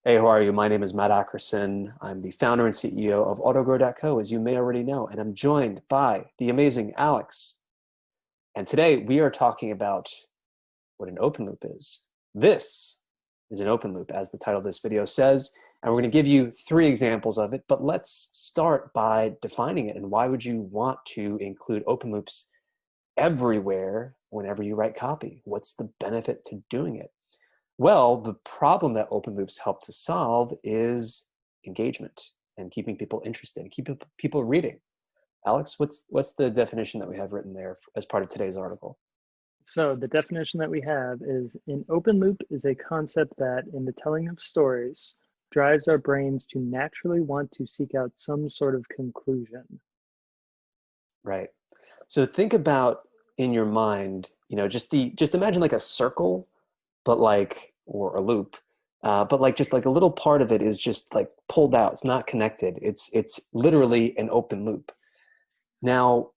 Hey, how are you? My name is Matt Ackerson. I'm the founder and CEO of AutoGrow.co, as you may already know, and I'm joined by the amazing Alex. And today we are talking about what an open loop is. This is an open loop, as the title of this video says, and we're going to give you three examples of it, but let's start by defining it. And why would you want to include open loops everywhere whenever you write copy? What's the benefit to doing it? Well, the problem that open loops help to solve is engagement and keeping people interested, keeping people reading. Alex, what's the definition that we have written there as part of today's article? So the definition that we have is an open loop is a concept that, in the telling of stories, drives our brains to naturally want to seek out some sort of conclusion. Right. So think about in your mind, just imagine like a circle, but like or a loop, but like just like a little part of it is just like pulled out. It's not connected. It's literally an open loop. Now,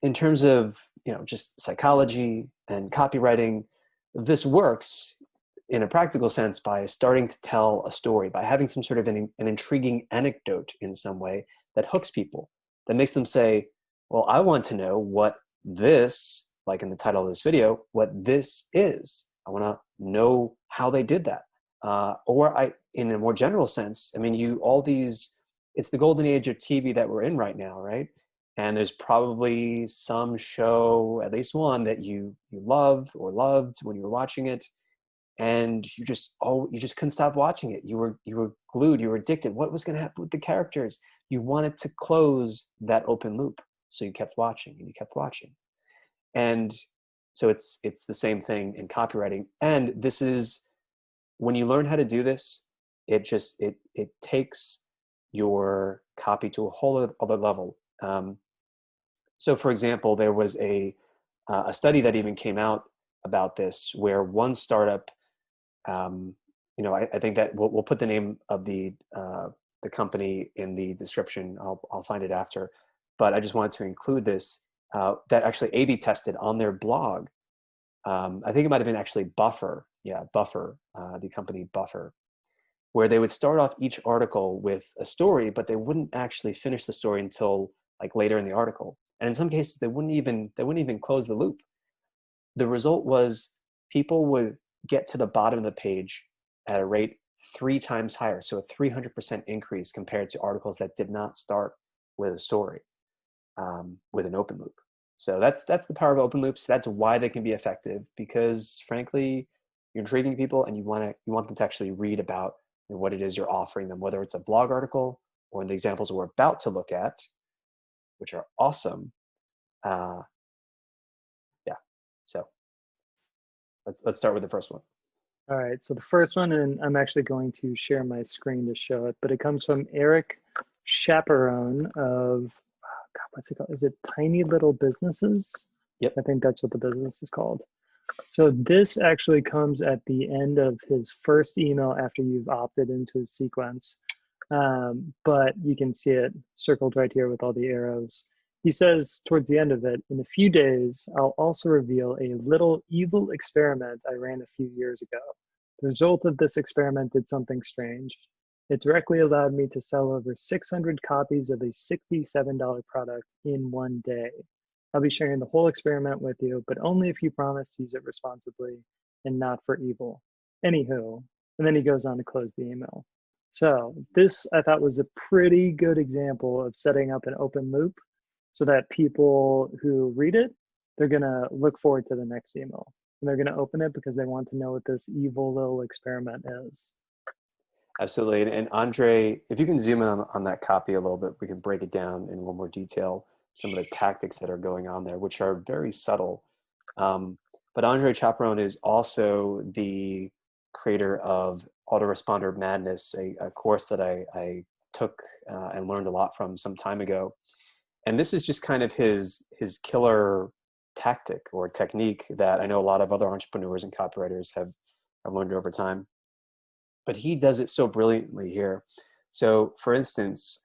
in terms of just psychology and copywriting, this works in a practical sense by starting to tell a story, by having some sort of an intriguing anecdote in some way that hooks people, that makes them say, well, I want to know what this, like in the title of this video, what this is. I want to know how they did that. In a more general sense, I mean, it's the golden age of TV that we're in right now, right? And there's probably some show, at least one, that you love or loved when you were watching it, and you just couldn't stop watching it. You were glued, you were addicted. What was going to happen with the characters? You wanted to close that open loop, so you kept watching and you kept watching. And so it's the same thing in copywriting. And this is when you learn how to do this, it takes your copy to a whole other level. So, for example, there was a study that even came out about this, where one startup, I think that we'll put the name of the company in the description. I'll find it after, but I just wanted to include this that actually A/B tested on their blog. I think it might have been actually Buffer, yeah, Buffer, the company Buffer, where they would start off each article with a story, but they wouldn't actually finish the story until like later in the article. And in some cases, they wouldn't even close the loop. The result was people would get to the bottom of the page at a rate three times higher, so a 300% increase compared to articles that did not start with a story, with an open loop. So that's the power of open loops. That's why they can be effective, because frankly, you're intriguing people and you want them to actually read about what it is you're offering them, whether it's a blog article or in the examples we're about to look at, which are awesome. Uh, yeah. So let's start with the first one. All right, so the first one, and I'm actually going to share my screen to show it, but it comes from Eric Chaperone of, God, what's it called? Is it Tiny Little Businesses? Yep. I think that's what the business is called. So this actually comes at the end of his first email after you've opted into his sequence. But you can see it circled right here with all the arrows. He says towards the end of it, in a few days, I'll also reveal a little evil experiment I ran a few years ago. The result of this experiment did something strange. It directly allowed me to sell over 600 copies of a $67 product in one day. I'll be sharing the whole experiment with you, but only if you promise to use it responsibly and not for evil. Anywho, and then he goes on to close the email. So this I thought was a pretty good example of setting up an open loop so that people who read it, they're gonna look forward to the next email. And they're gonna open it because they want to know what this evil little experiment is. Absolutely. And Andre, if you can zoom in on that copy a little bit, we can break it down in one more detail, some of the tactics that are going on there, which are very subtle. But Andre Chaperone is also the creator of Autoresponder Madness, a course that I took and learned a lot from some time ago. And this is just kind of his killer tactic or technique that I know a lot of other entrepreneurs and copywriters have learned over time, but he does it so brilliantly here. So, for instance,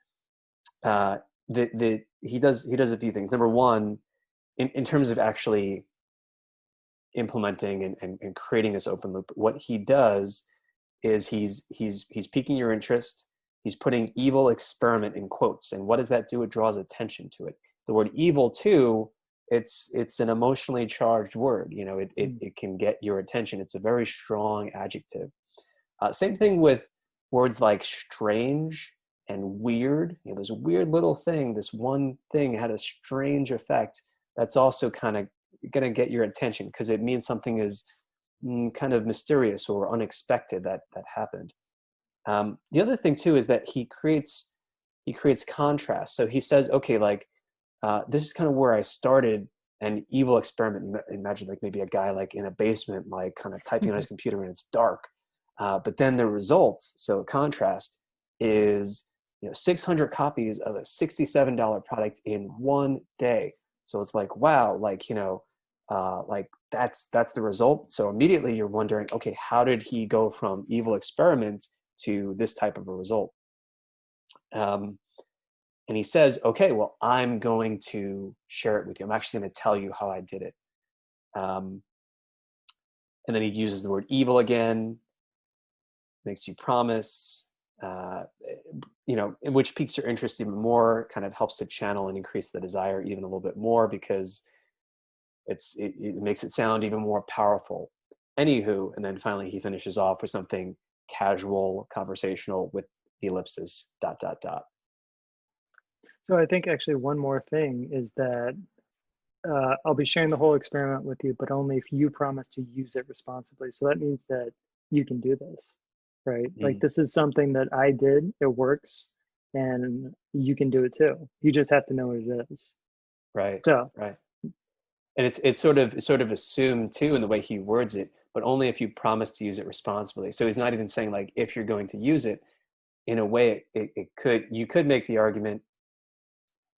he does a few things. Number one, in terms of actually implementing and creating this open loop, what he does is he's piquing your interest. He's putting evil experiment in quotes. And what does that do? It draws attention to it. The word evil too, it's an emotionally charged word. You know, it can get your attention. It's a very strong adjective. Same thing with words like strange and weird. You know, there's a weird little thing. This one thing had a strange effect. That's also kind of going to get your attention because it means something is kind of mysterious or unexpected that happened. The other thing too is that he creates contrast. So he says, okay, like this is kind of where I started an evil experiment. Imagine like maybe a guy like in a basement, like kind of typing on his computer and it's dark. But then the results, so contrast, is 600 copies of a $67 product in one day. So it's like, wow, like like that's the result. So immediately you're wondering, okay, how did he go from evil experiment to this type of a result? And he says, okay, well, I'm going to share it with you. I'm actually going to tell you how I did it. And then he uses the word evil again, makes you promise, which piques your interest even more, kind of helps to channel and increase the desire even a little bit more because it makes it sound even more powerful. Anywho, and then finally he finishes off with something casual, conversational with the ellipsis, ... So I think actually one more thing is that I'll be sharing the whole experiment with you, but only if you promise to use it responsibly. So that means that you can do this, right? Like this is something that I did, it works, and you can do it too. You just have to know what it is. Right. So Right. And it's sort of assumed too in the way he words it, but only if you promise to use it responsibly. So he's not even saying like if you're going to use it. In a way, you could make the argument.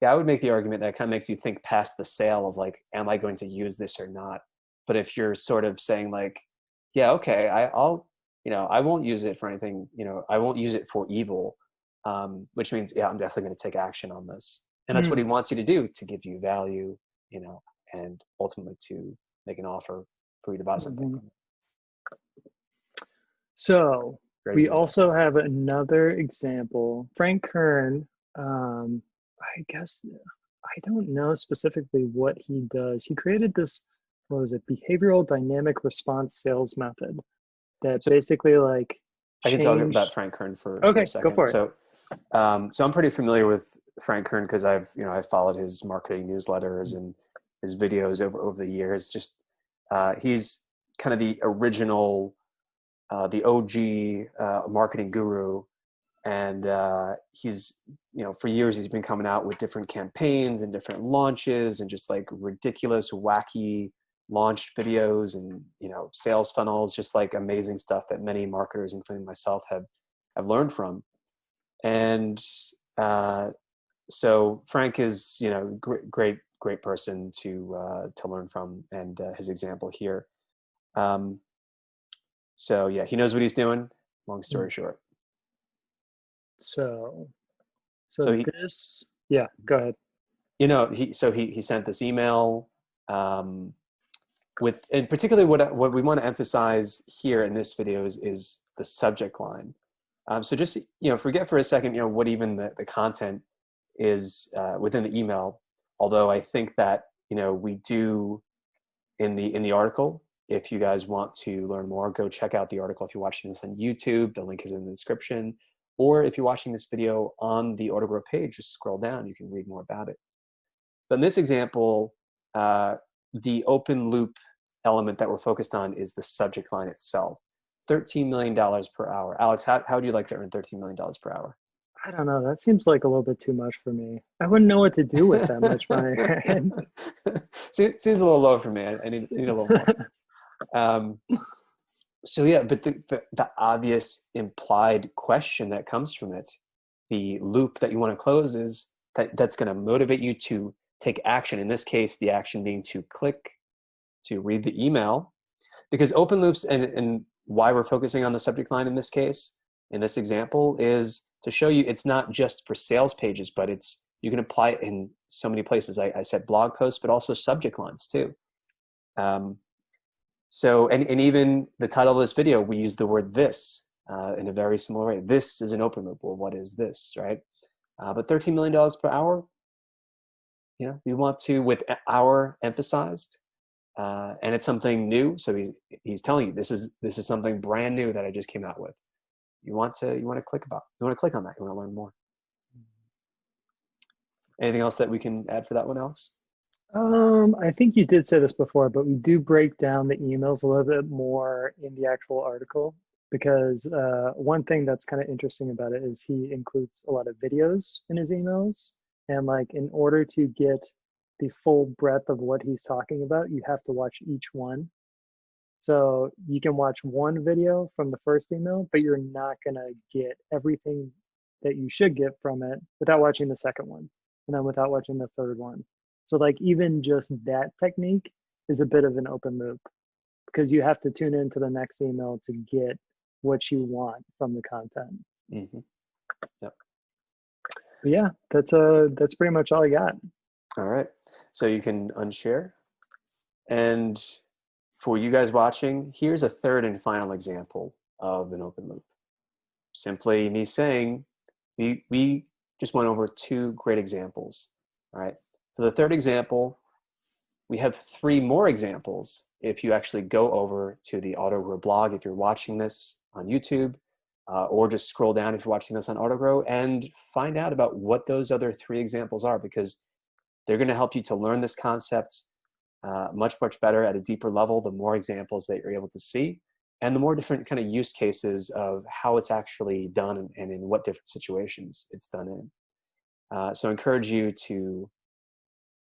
Yeah, I would make the argument that it kind of makes you think past the sale of like, am I going to use this or not? But if you're sort of saying like, yeah, okay, I'll I won't use it for anything. I won't use it for evil, which means yeah, I'm definitely going to take action on this, and that's what he wants you to do to give you value, and ultimately to make an offer for you to buy something. So Great we example. also have another example. Frank Kern, I guess I don't know specifically what he does. He created this, what was it, behavioral dynamic response sales method that So basically like I can talk changed. about Frank Kern for a Okay, go second. for it. So I'm pretty familiar with Frank Kern because I've followed his marketing newsletters and his videos over the years. Just he's kind of the original, the OG marketing guru, and he's for years he's been coming out with different campaigns and different launches and just like ridiculous, wacky launch videos and sales funnels, just like amazing stuff that many marketers, including myself, have learned from. And so Frank is great person to learn from, and his example here. So yeah, he knows what he's doing. Long story short. So So he, this, yeah, go ahead. he sent this email with, and particularly what we want to emphasize here in this video is the subject line. So just forget for a second what even the content is within the email. Although I think that we do in the article. If you guys want to learn more, go check out the article. If you're watching this on YouTube, the link is in the description. Or if you're watching this video on the Autogrow page, just scroll down. You can read more about it. But in this example, the open loop element that we're focused on is the subject line itself. $13 million per hour. Alex, how would you like to earn $13 million per hour? I don't know. That seems like a little bit too much for me. I wouldn't know what to do with that much money. Seems a little low for me. I need a little more. So yeah, but the obvious implied question that comes from it, the loop that you want to close, is that's going to motivate you to take action. In this case, the action being to click to read the email, because open loops and why we're focusing on the subject line in this case, in this example, is to show you it's not just for sales pages, but you can apply it in so many places. I said blog posts, but also subject lines too. So, and even the title of this video, we use the word this. in a very similar way. This is an open loop. Well, what is this, right? But $13 million per hour, we want to, with hour emphasized, and it's something new. So he's telling you this is something brand new that I just came out with. You want to click on that. You want to learn more. Anything else that we can add for that one, Alex? I think you did say this before, but we do break down the emails a little bit more in the actual article because one thing that's kind of interesting about it is he includes a lot of videos in his emails. And like in order to get the full breadth of what he's talking about, you have to watch each one. So you can watch one video from the first email, but you're not going to get everything that you should get from it without watching the second one and then without watching the third one. So like even just that technique is a bit of an open loop because you have to tune into the next email to get what you want from the content. Mm-hmm. Yep. But yeah, that's pretty much all I got. All right. So you can unshare. And for you guys watching, here's a third and final example of an open loop. Simply me saying, we just went over two great examples. All right. For the third example, we have three more examples if you actually go over to the AutoGrow blog, if you're watching this on YouTube, or just scroll down if you're watching this on AutoGrow and find out about what those other three examples are, because they're going to help you to learn this concept much, much better at a deeper level, the more examples that you're able to see, and the more different kind of use cases of how it's actually done and in what different situations it's done in. So I encourage you to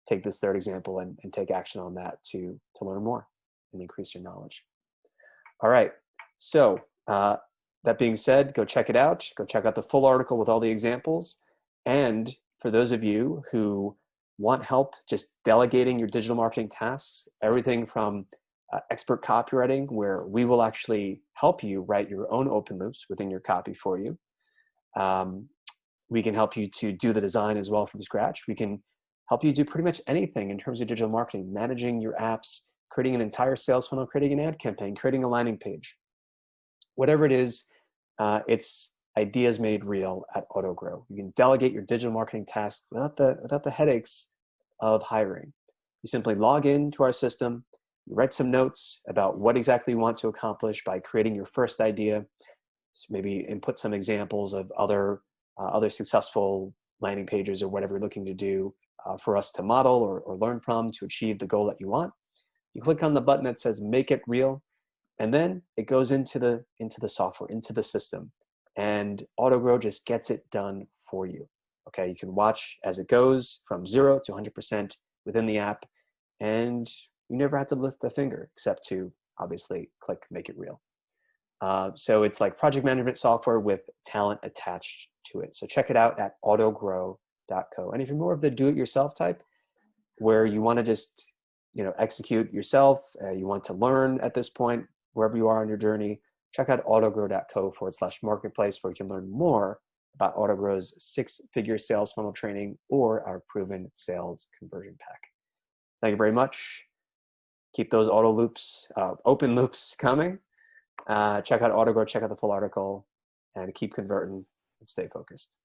take this third example and take action on that to learn more and increase your knowledge. All right, so that being said, go check it out. Go check out the full article with all the examples. And for those of you who want help just delegating your digital marketing tasks, everything from expert copywriting, where we will actually help you write your own open loops within your copy for you. We can help you to do the design as well from scratch. We can help you do pretty much anything in terms of digital marketing, managing your apps, creating an entire sales funnel, creating an ad campaign, creating a landing page. Whatever it is, it's ideas made real at AutoGrow. You can delegate your digital marketing tasks without the headaches of hiring. You simply log into our system, you write some notes about what exactly you want to accomplish by creating your first idea, maybe input some examples of other successful landing pages or whatever you're looking to do for us to model or learn from to achieve the goal that you want. You click on the button that says make it real, and then it goes into the software, into the system, and AutoGrow just gets it done for you. Okay, you can watch as it goes from 0 to 100% within the app, and you never have to lift a finger except to obviously click make it real. So it's like project management software with talent attached to it. So check it out at autogrow.co. And if you're more of the do-it-yourself type, where you want to just execute yourself, you want to learn at this point, wherever you are on your journey, check out autogrow.co/marketplace, where you can learn more about AutoGrow's 6-figure sales funnel training or our proven sales conversion pack. Thank you very much. Keep those open loops coming. Check out AutoGrow, check out the full article, and keep converting and stay focused.